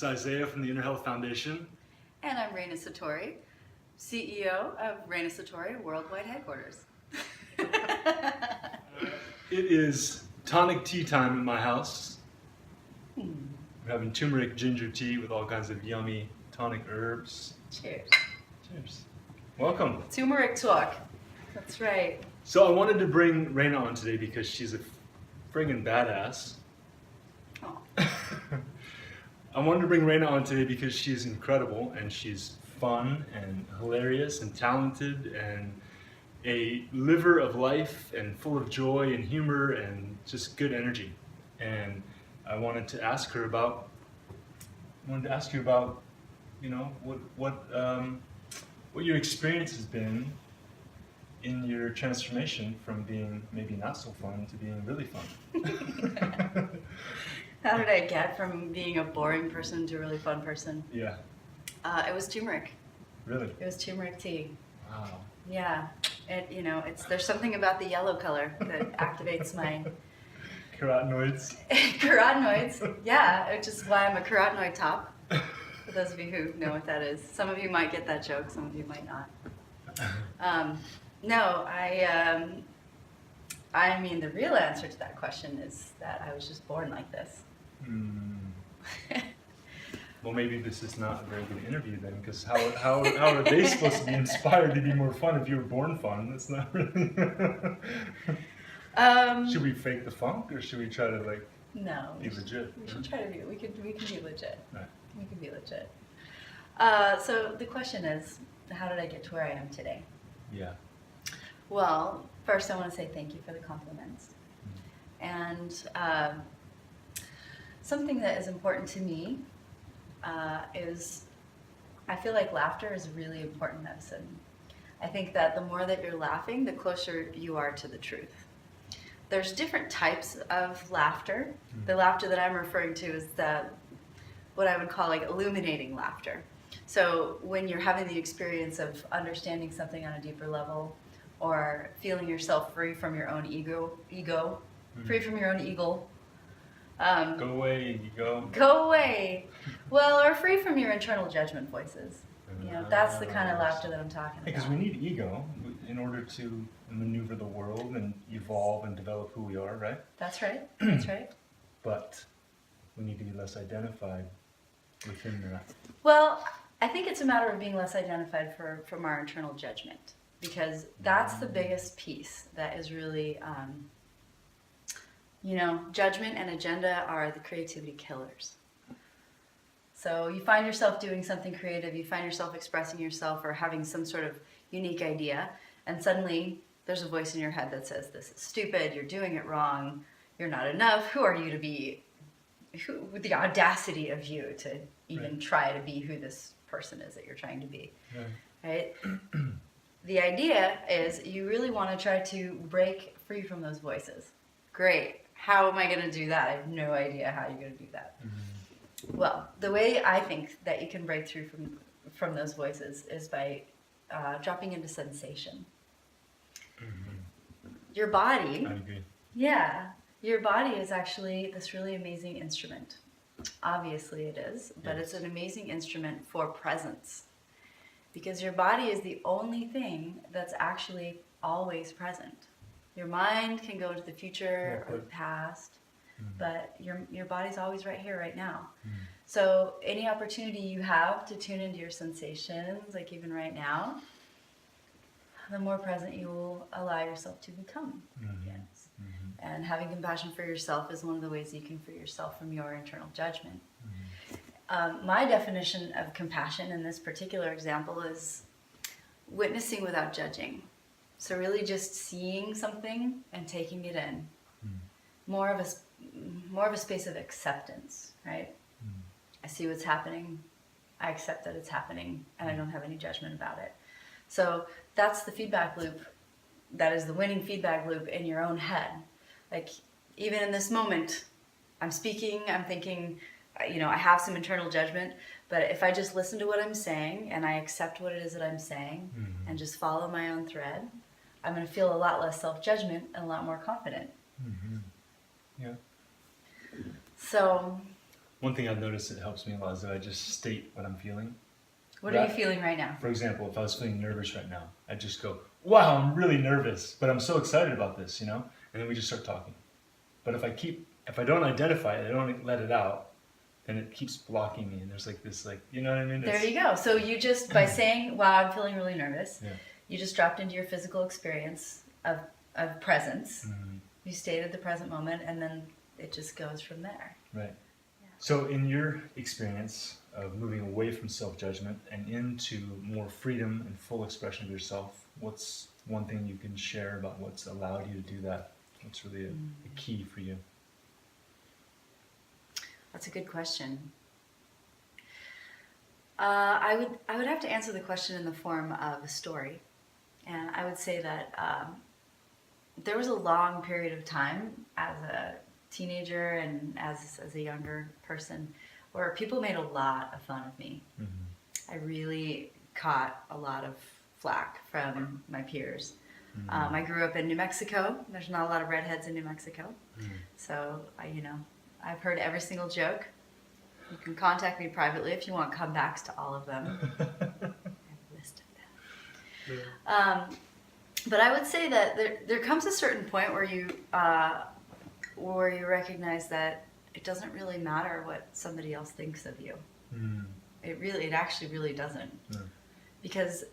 It's Isaiah from the Inner Health Foundation. And I'm Raina Satori, CEO of Raina Satori Worldwide Headquarters. It is tonic tea time in my house. We're having turmeric ginger tea with all kinds of yummy tonic herbs. Cheers. Cheers. Welcome. Turmeric Talk. That's right. So I wanted to bring Raina on today because she's a friggin' badass. Oh. I wanted to bring Raina on today because she's incredible and she's fun and hilarious and talented and a liver of life and full of joy and humor and just good energy. And I wanted to ask you about, you know, what your experience has been in your transformation from being maybe not so fun to being really fun. How did I get from being a boring person to a really fun person? Yeah. It was turmeric. Really? It was turmeric tea. Wow. Yeah. There's something about the yellow color that activates my Carotenoids. carotenoids. Yeah, which is why I'm a carotenoid top. For those of you who know what that is. Some of you might get that joke, some of you might not. I mean, the real answer to that question is that I was just born like this. Well, maybe this is not a very good interview then, because how are they supposed to be inspired to be more fun if you were born fun? That's not really... Should we fake the funk, or should we try to be legit? We should try to be. We can be legit. Right. We can be legit. So the question is, how did I get to where I am today? Yeah. Well, first I want to say thank you for the compliments. And something that is important to me is I feel like laughter is really important medicine. I think that the more that you're laughing, the closer you are to the truth. There's different types of laughter. The laughter that I'm referring to is what I would call illuminating laughter. So when you're having the experience of understanding something on a deeper level, or feeling yourself free from your own ego, free from your own eagle. Go away, ego. Go away. Well, or free from your internal judgment voices. That's the kind of laughter that I'm talking about. Because we need ego in order to maneuver the world and evolve and develop who we are, right? That's right. That's right. But we need to be less identified within that. Well, I think it's a matter of being less identified from our internal judgment. Because that's the biggest piece that is really, judgment and agenda are the creativity killers. So you find yourself doing something creative, you find yourself expressing yourself or having some sort of unique idea, and suddenly there's a voice in your head that says, this is stupid, you're doing it wrong, you're not enough, who are you to be, with the audacity of you to even try to be who this person is that you're trying to be, right? The idea is you really want to try to break free from those voices. Great. How am I going to do that? I have no idea how you're going to do that. Well, the way I think that you can break through from those voices is by dropping into sensation. Your body, I agree. Yeah, your body is actually this really amazing instrument. Obviously it is, but it's an amazing instrument for presence. Because your body is the only thing that's actually always present. Your mind can go to the future or the past, but your body's always right here, right now. So any opportunity you have to tune into your sensations, like even right now, the more present you will allow yourself to become. Yes. And having compassion for yourself is one of the ways you can free yourself from your internal judgment. My definition of compassion in this particular example is witnessing without judging. So really just seeing something and taking it in. More of a space of acceptance, right? I see what's happening, I accept that it's happening, and I don't have any judgment about it. So that's the feedback loop. That is the winning feedback loop in your own head. Like even in this moment, I'm speaking, I'm thinking, I have some internal judgment, but if I just listen to what I'm saying and I accept what it is that I'm saying and just follow my own thread, I'm going to feel a lot less self-judgment and a lot more confident. Yeah. So one thing I've noticed that helps me a lot is that I just state what I'm feeling. What are you feeling right now? For example, if I was feeling nervous right now, I'd just go, wow, I'm really nervous, but I'm so excited about this, And then we just start talking. But if I don't identify it, I don't let it out, then it keeps blocking me. And there's like this, you know what I mean? There you go. So you just, by saying, wow, I'm feeling really nervous, you just dropped into your physical experience of presence. Mm-hmm. You stated the present moment, and then it just goes from there. Right. Yeah. So in your experience of moving away from self-judgment and into more freedom and full expression of yourself, what's one thing you can share about what's allowed you to do that? What's really a key for you? That's a good question. I would have to answer the question in the form of a story. And I would say that there was a long period of time as a teenager and as a younger person where people made a lot of fun of me. Mm-hmm. I really caught a lot of flack from my peers. Mm-hmm. I grew up in New Mexico. There's not a lot of redheads in New Mexico. Mm-hmm. So, I've heard every single joke. You can contact me privately if you want comebacks to all of them. I have a list of them. Yeah. But I would say that there comes a certain point where you recognize that it doesn't really matter what somebody else thinks of you. Mm. It actually really doesn't. No. Because,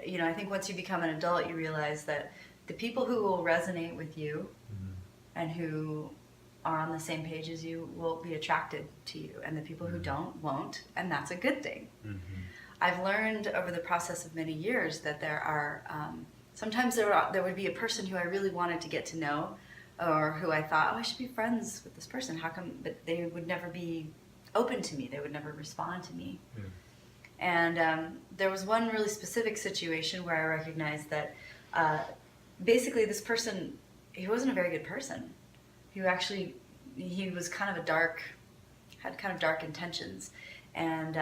I think once you become an adult, you realize that the people who will resonate with you and who are on the same page as you will be attracted to you, and the people who don't won't, and that's a good thing. Mm-hmm. I've learned over the process of many years that there are sometimes there would be a person who I really wanted to get to know, or who I thought, I should be friends with this person. How come? But they would never be open to me. They would never respond to me. Yeah. And there was one really specific situation where I recognized that basically this person, he wasn't a very good person. He was kind of had kind of dark intentions, and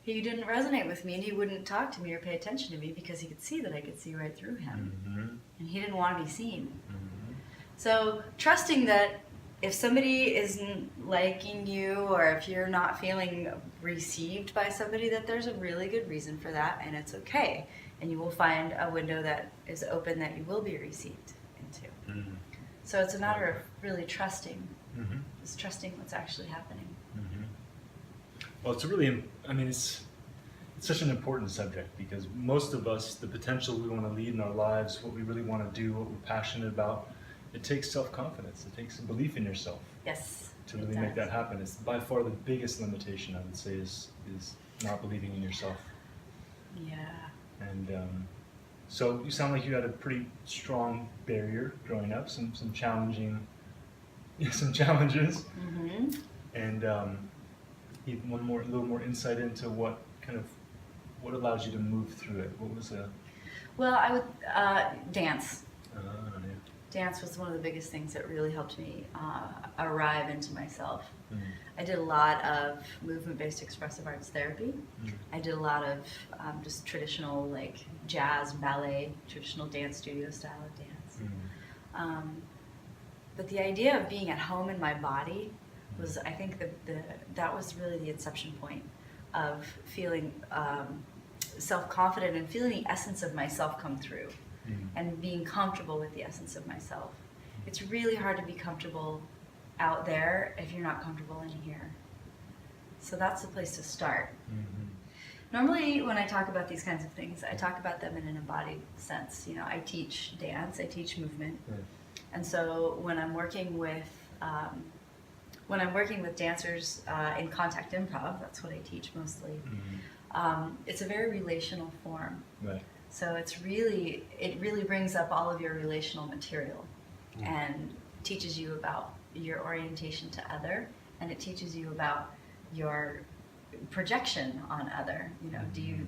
he didn't resonate with me, and he wouldn't talk to me or pay attention to me because he could see that I could see right through him, mm-hmm. and he didn't want to be seen. Mm-hmm. So trusting that if somebody isn't liking you, or if you're not feeling received by somebody, that there's a really good reason for that, and it's okay, and you will find a window that is open that you will be received into. Mm-hmm. So it's a matter of really trusting, mm-hmm. just trusting what's actually happening. Mm-hmm. Well, it's such an important subject, because most of us, the potential we want to lead in our lives, what we really want to do, what we're passionate about, it takes self-confidence. It takes a belief in yourself. Yes. To really make that happen. It's by far the biggest limitation, I would say, is not believing in yourself. Yeah. And so you sound like you had a pretty strong barrier growing up, some challenges. Mm-hmm. And even a little more insight into what allows you to move through it. What was a? Well, I would dance. Yeah. Dance was one of the biggest things that really helped me arrive into myself. Mm. I did a lot of movement-based expressive arts therapy. Mm. I did a lot of just traditional, jazz, ballet, traditional dance studio style of dance. Mm. But the idea of being at home in my body was, I think, that was really the inception point of feeling self-confident and feeling the essence of myself come through. And being comfortable with the essence of myself. It's really hard to be comfortable out there if you're not comfortable in here. So that's the place to start. Mm-hmm. Normally, when I talk about these kinds of things, I talk about them in an embodied sense. I teach dance, I teach movement, and so when I'm working with dancers in contact improv, that's what I teach mostly. Mm-hmm. It's a very relational form. Right. So it really brings up all of your relational material and teaches you about your orientation to other, and it teaches you about your projection on other. Do you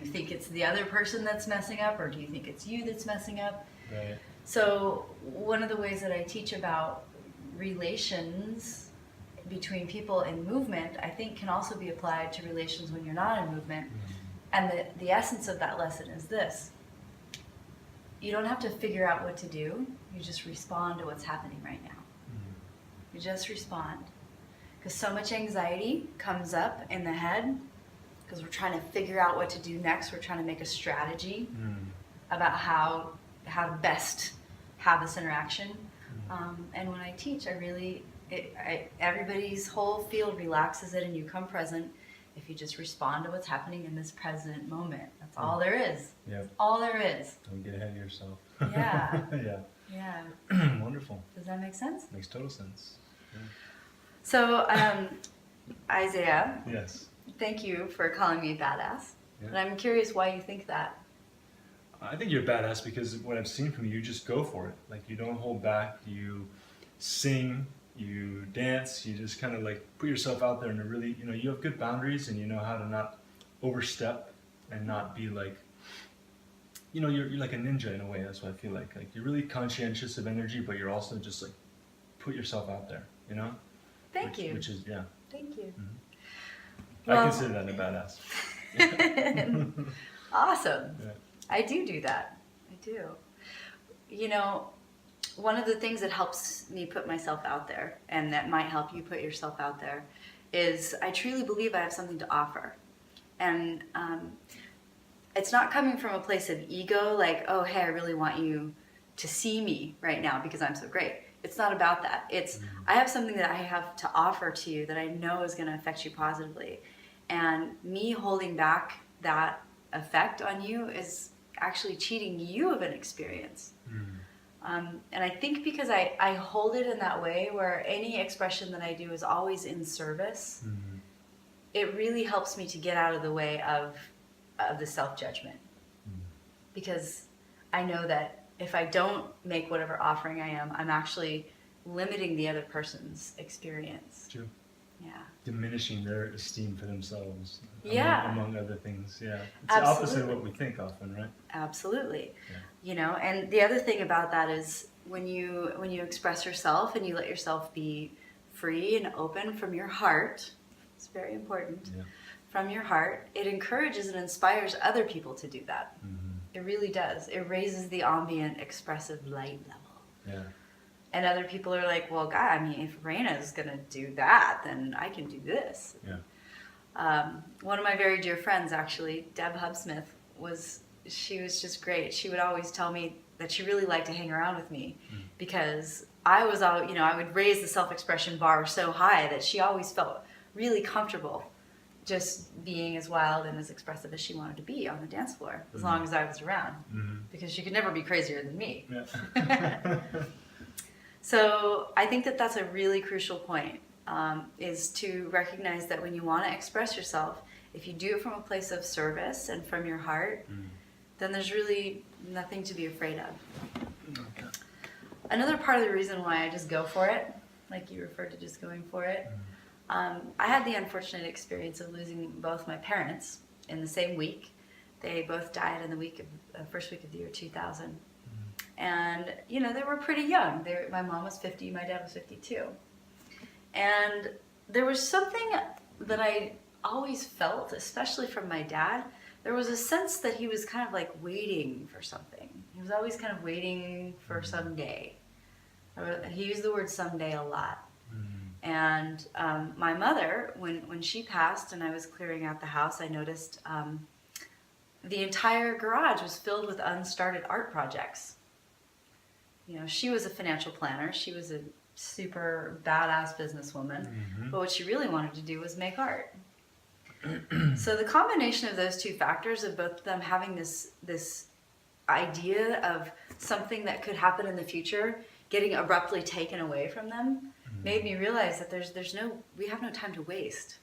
think it's the other person that's messing up, or do you think it's you that's messing up? Right. So one of the ways that I teach about relations between people in movement, I think, can also be applied to relations when you're not in movement. Mm-hmm. And the essence of that lesson is this: you don't have to figure out what to do, you just respond to what's happening right now. Mm-hmm. You just respond. Because so much anxiety comes up in the head because we're trying to figure out what to do next. We're trying to make a strategy about how best have this interaction. And when I teach, everybody's whole field relaxes it, and you come present if you just respond to what's happening in this present moment. That's all there is. Yeah. That's all there is. Don't get ahead of yourself. Yeah. Yeah. Yeah. Wonderful. Does that make sense? Makes total sense. Yeah. So, Isaiah, Yes. thank you for calling me a badass. Yeah. And I'm curious why you think that. I think you're badass because what I've seen from you just go for it. Like, you don't hold back. You sing, you dance, you just kind of like put yourself out there, and really, you have good boundaries, and you know how to not overstep and not be like, you're like a ninja in a way. That's what I feel like. Like, you're really conscientious of energy, but you're also just like, put yourself out there, Thank you. Which is, yeah. Thank you. I consider that a badass. Awesome. Yeah. I do that. I do. One of the things that helps me put myself out there, and that might help you put yourself out there, is I truly believe I have something to offer. And it's not coming from a place of ego, like, oh, hey, I really want you to see me right now because I'm so great. It's not about that. It's, I have something that I have to offer to you that I know is going to affect you positively. And me holding back that effect on you is actually cheating you of an experience. And I think because I hold it in that way, where any expression that I do is always in service, it really helps me to get out of the way of the self-judgment. Because I know that if I don't make whatever offering I am, I'm actually limiting the other person's experience. True. Yeah. Diminishing their esteem for themselves. Yeah. Among other things. Yeah. It's Absolutely. the opposite of what we think often, right? Absolutely. Yeah. And the other thing about that is when you express yourself and you let yourself be free and open from your heart, it's very important. Yeah. From your heart, it encourages and inspires other people to do that. It really does. It raises the ambient expressive light level. Yeah. And other people are like, well, God, I mean, if Raina's going to do that, then I can do this. Yeah. One of my very dear friends, actually, Deb Hubsmith, she was just great. She would always tell me that she really liked to hang around with me because I was all, I would raise the self-expression bar so high that she always felt really comfortable just being as wild and as expressive as she wanted to be on the dance floor, as long as I was around, because she could never be crazier than me. Yeah. So I think that that's a really crucial point, is to recognize that when you want to express yourself, if you do it from a place of service and from your heart, then there's really nothing to be afraid of. Okay. Another part of the reason why I just go for it, like you referred to just going for it, I had the unfortunate experience of losing both my parents in the same week. They both died in the first week of the year 2000. And, they were pretty young. My mom was 50, my dad was 52. And there was something that I always felt, especially from my dad. There was a sense that he was kind of like waiting for something. He was always kind of waiting for someday. He used the word someday a lot. And my mother, when she passed and I was clearing out the house, I noticed the entire garage was filled with unstarted art projects. She was a financial planner. She was a super badass businesswoman. But what she really wanted to do was make art. So the combination of those two factors, of both of them having this idea of something that could happen in the future getting abruptly taken away from them, made me realize that we have no time to waste.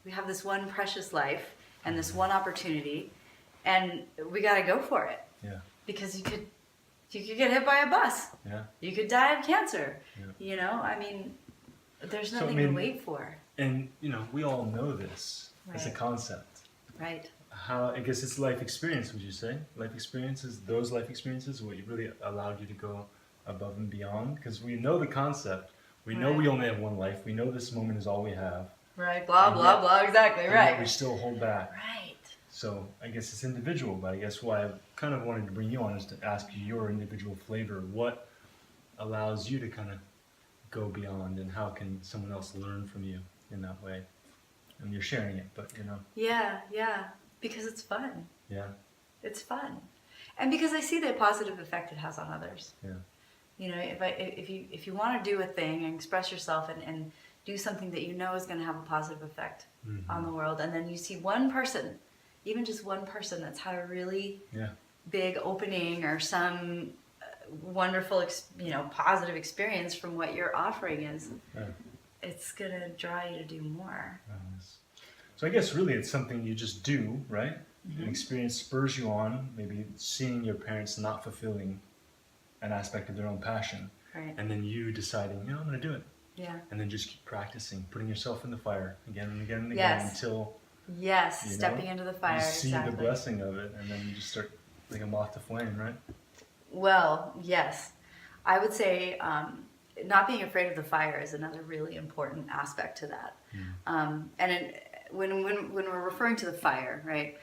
We have this one precious life and this one opportunity, and we got to go for it. Yeah. Because you could get hit by a bus. Yeah. You could die of cancer. Yeah. I mean, there's nothing to wait for. And, we all know this as a concept. Right. I guess it's life experience, would you say? Those life experiences, what really allowed you to go above and beyond? Because we know the concept. We know we only have one life. We know this moment is all we have. Right. Blah, blah, blah. Exactly. Right. Yet we still hold back. Right. So I guess it's individual, but I guess why I kind of wanted to bring you on is to ask you your individual flavor. What allows you to kind of go beyond, and how can someone else learn from you in that way? And you're sharing it, but Yeah, because it's fun. yeah, It's fun. And because I see the positive effect it has on others. yeah, If you want to do a thing and express yourself and do something that you know is going to have a positive effect on the world, and then you see one person, even just one person that's had a really big opening or some wonderful, positive experience from what you're offering it's going to draw you to do more. So I guess really it's something you just do, right? An experience spurs you on, maybe seeing your parents not fulfilling an aspect of their own passion. Right. And then you deciding, I'm going to do it. Yeah. And then just keep practicing, putting yourself in the fire again and again and again until stepping into the fire. You see the blessing of it, and then you just start like a moth to flame, right? Well, yes. I would say not being afraid of the fire is another really important aspect to that. When we're referring to the fire, right?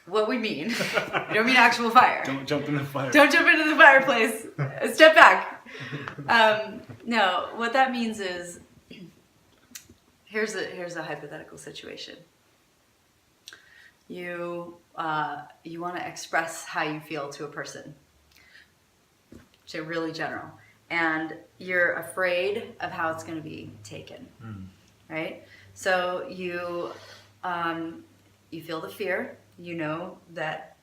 What we mean, we don't mean actual fire. Don't jump in the fire. Don't jump into the fireplace. Step back. No, what that means is, here's a hypothetical situation. You want to express how you feel to a person. So really general, and you're afraid of how it's going to be taken, right? So you feel the fear. You know that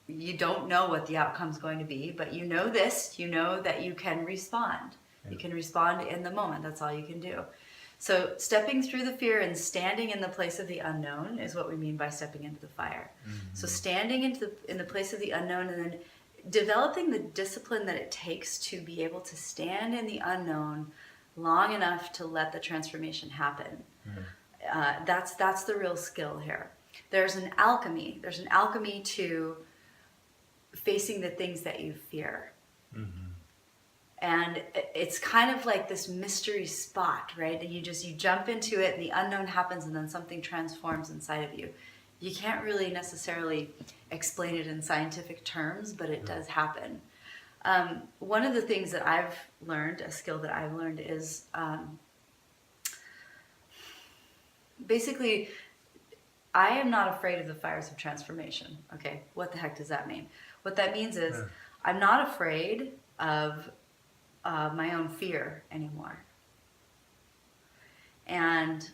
you don't know what the outcome's going to be, but you know that you can respond. Yeah. You can respond in the moment. That's all you can do. So stepping through the fear and standing in the place of the unknown is what we mean by stepping into the fire. So standing in the place of the unknown, and then developing the discipline that it takes to be able to stand in the unknown long enough to let the transformation happen. That's the real skill here. There's an alchemy to facing the things that you fear. And it's kind of like this mystery spot, right? You jump into it, and the unknown happens, and then something transforms inside of you. You can't really necessarily explain it in scientific terms, but it does happen. One of the things that I've learned, a skill that I've learned, is basically, I am not afraid of the fires of transformation. Okay, what the heck does that mean? What that means is I'm not afraid of my own fear anymore. And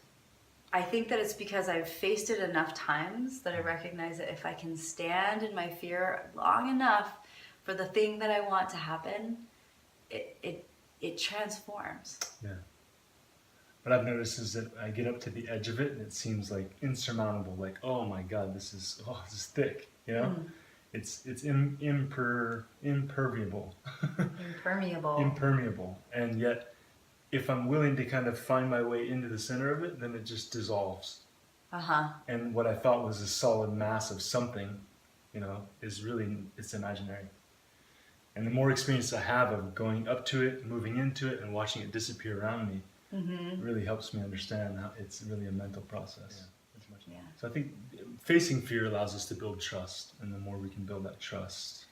I think that it's because I've faced it enough times that I recognize that if I can stand in my fear long enough for the thing that I want to happen, it transforms. Yeah. What I've noticed is that I get up to the edge of it and it seems like insurmountable. Like, oh my God, this is thick. It's impermeable. Impermeable. And yet, if I'm willing to kind of find my way into the center of it, then it just dissolves. And what I thought was a solid mass of something, is really, it's imaginary. And the more experience I have of going up to it, moving into it, and watching it disappear around me, it really helps me understand how it's really a mental process. Yeah. So I think facing fear allows us to build trust, and the more we can build that trust.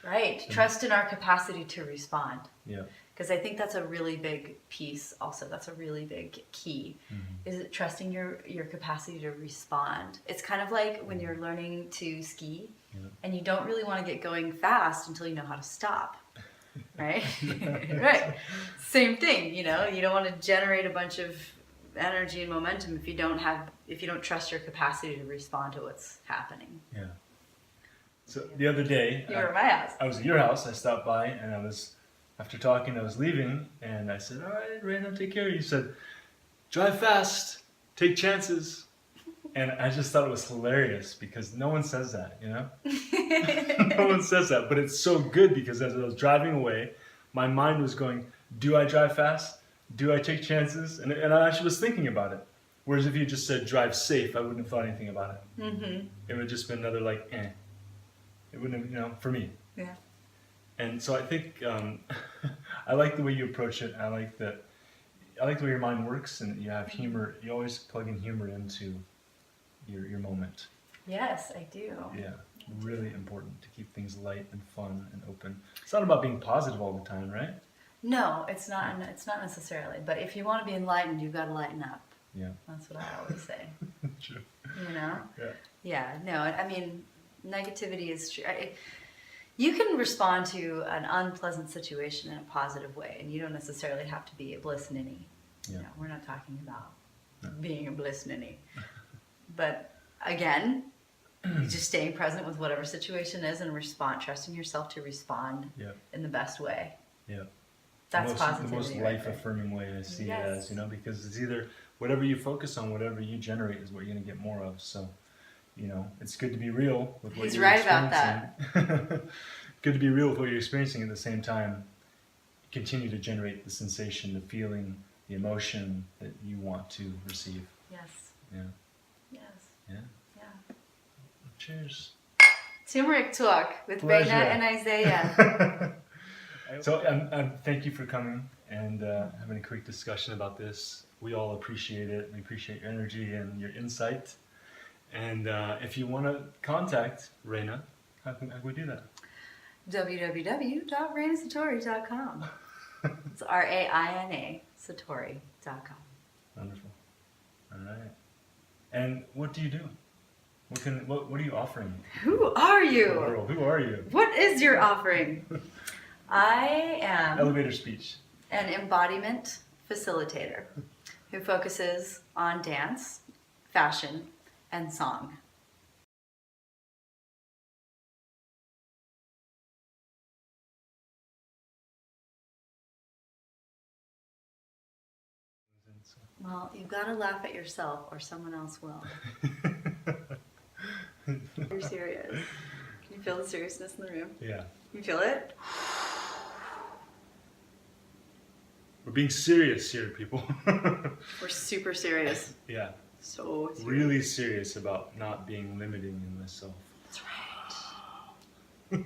Right. Trust in our capacity to respond. Yeah. Because I think that's a really big piece also. That's a really big key. Is it trusting your capacity to respond? It's kind of like when you're learning to ski and you don't really want to get going fast until you know how to stop. Right? Right. Same thing, you don't want to generate a bunch of energy and momentum if you don't trust your capacity to respond to what's happening. Yeah. So the other day, you were at my house. I was at your house. I stopped by, and after talking, I was leaving, and I said, "All right, Raina, take care." You said, "Drive fast, take chances," and I just thought it was hilarious because no one says that, No one says that, but it's so good because as I was driving away, my mind was going, "Do I drive fast? Do I take chances?" And I actually was thinking about it. Whereas if you just said drive safe, I wouldn't have thought anything about it. It would have just been another It wouldn't have, for me. Yeah. And so I think I like the way you approach it. I like the way your mind works, and you have humor. You always plug in humor into your moment. Yes, I do. Yeah, really important to keep things light and fun and open. It's not about being positive all the time, right? No, it's not. It's not necessarily. But if you want to be enlightened, you've got to lighten up. Yeah. That's what I always say. True. You know? Yeah. Yeah. No. I mean, negativity is true. You can respond to an unpleasant situation in a positive way, and you don't necessarily have to be a bliss ninny. Yeah. No, we're not talking about No. being a bliss ninny. But again, just staying present with whatever situation is and trusting yourself to respond Yeah. in the best way. Yeah. That's the positivity. most right life there. affirming way I see Yes. it as, you know, because it's either whatever you focus on, whatever you generate is what you're going to get more of. So, you know, it's good to be real with what He's you're right about experiencing. Good to be real with what you're experiencing at the same time. Continue to generate the sensation, the feeling, the emotion that you want to receive. Yes. Yeah. Yes. Yeah. Yeah. Cheers. Turmeric Talk with Pleasure. Reina and Isaiah. So, thank you for coming and having a quick discussion about this. We all appreciate it. We appreciate your energy and your insight. And if you want to contact Reina, how can we do that? www.reinasatori.com. It's RAINA Satori.com. Wonderful. All right. And what do you do? What are you offering? Who are The you? world? Who are you? What is your offering? I am Elevator speech. an embodiment facilitator who focuses on dance, fashion, and song. Well, you've got to laugh at yourself or someone else will. You're serious. Can you feel the seriousness in the room? Yeah. You feel it? We're being serious here, people. We're super serious. Yeah. So serious. Really serious about not being limiting in myself. That's right.